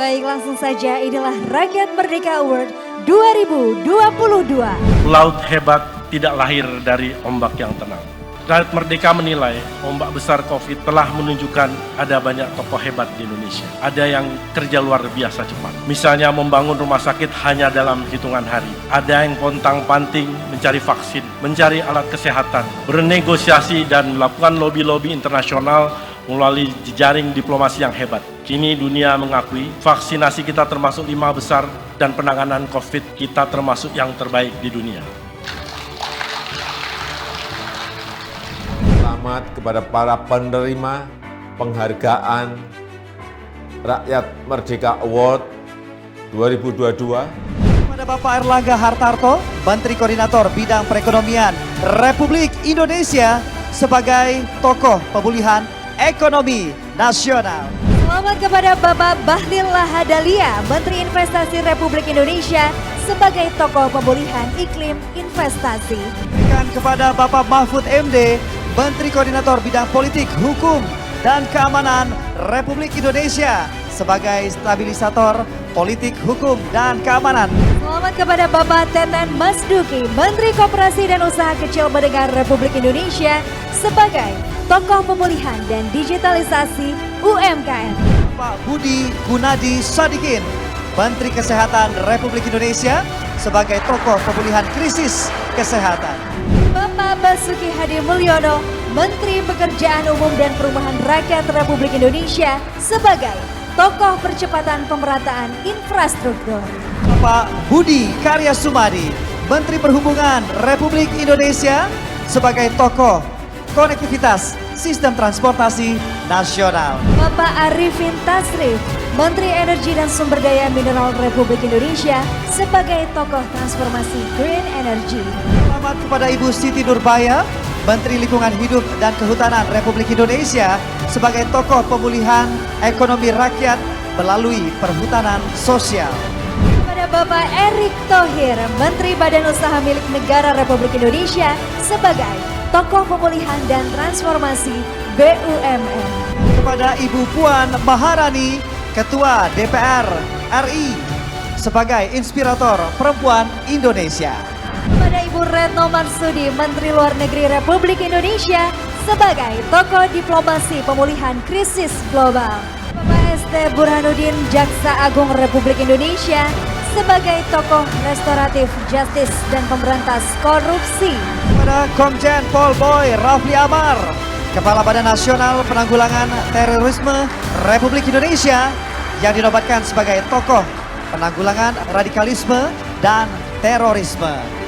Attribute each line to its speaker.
Speaker 1: Baik, langsung saja inilah Rakyat Merdeka Award 2022.
Speaker 2: Laut hebat tidak lahir dari ombak yang tenang. Rakyat Merdeka menilai ombak besar COVID telah menunjukkan ada banyak tokoh hebat di Indonesia. Ada yang kerja luar biasa cepat. Misalnya membangun rumah sakit hanya dalam hitungan hari. Ada yang pontang-panting mencari vaksin, mencari alat kesehatan, bernegosiasi dan melakukan lobby-lobby internasional melalui jejaring diplomasi yang hebat. Kini dunia mengakui vaksinasi kita termasuk 5 besar dan penanganan COVID kita termasuk yang terbaik di dunia.
Speaker 3: Selamat kepada para penerima penghargaan Rakyat Merdeka Award 2022.
Speaker 4: Kepada Bapak Erlangga Hartarto, Menteri Koordinator Bidang Perekonomian Republik Indonesia sebagai tokoh pemulihan ekonomi nasional.
Speaker 1: Selamat kepada Bapak Bahlil Lahadalia, Menteri Investasi Republik Indonesia sebagai tokoh pemulihan iklim investasi.
Speaker 4: Dan kepada Bapak Mahfud MD, Menteri Koordinator Bidang Politik, Hukum, dan Keamanan Republik Indonesia sebagai stabilisator politik, hukum, dan keamanan.
Speaker 1: Selamat kepada Bapak Teten Mas Duki, Menteri Koperasi dan Usaha Kecil Menengah Republik Indonesia sebagai tokoh pemulihan dan digitalisasi UMKM.
Speaker 4: Pak Budi Gunadi Sadikin, Menteri Kesehatan Republik Indonesia sebagai tokoh pemulihan krisis kesehatan.
Speaker 1: Bapak Basuki Hadi Mulyono, Menteri Pekerjaan Umum dan Perumahan Rakyat Republik Indonesia sebagai tokoh percepatan pemerataan infrastruktur.
Speaker 4: Bapak Budi Karya Sumadi, Menteri Perhubungan Republik Indonesia sebagai tokoh konektivitas sistem transportasi nasional.
Speaker 1: Bapak Arifin Tasrif, Menteri Energi dan Sumber Daya Mineral Republik Indonesia sebagai tokoh transformasi Green Energy.
Speaker 4: Selamat kepada Ibu Siti Nurbaya, Menteri Lingkungan Hidup dan Kehutanan Republik Indonesia sebagai tokoh pemulihan ekonomi rakyat melalui perhutanan sosial.
Speaker 1: Kepada Bapak Erick Thohir, Menteri Badan Usaha Milik Negara Republik Indonesia sebagai tokoh pemulihan dan transformasi BUMN.
Speaker 4: Kepada Ibu Puan Maharani, Ketua DPR RI sebagai inspirator perempuan Indonesia.
Speaker 1: Kepada Ibu Retno Marsudi, Menteri Luar Negeri Republik Indonesia sebagai tokoh diplomasi pemulihan krisis global. Bapak ST Burhanuddin, Jaksa Agung Republik Indonesia sebagai tokoh restoratif justice dan pemberantas korupsi.
Speaker 4: Kepada Komjen Pol Boy Rafli Amar, Kepala Badan Nasional Penanggulangan Terorisme Republik Indonesia yang dinobatkan sebagai tokoh penanggulangan radikalisme dan terorisme.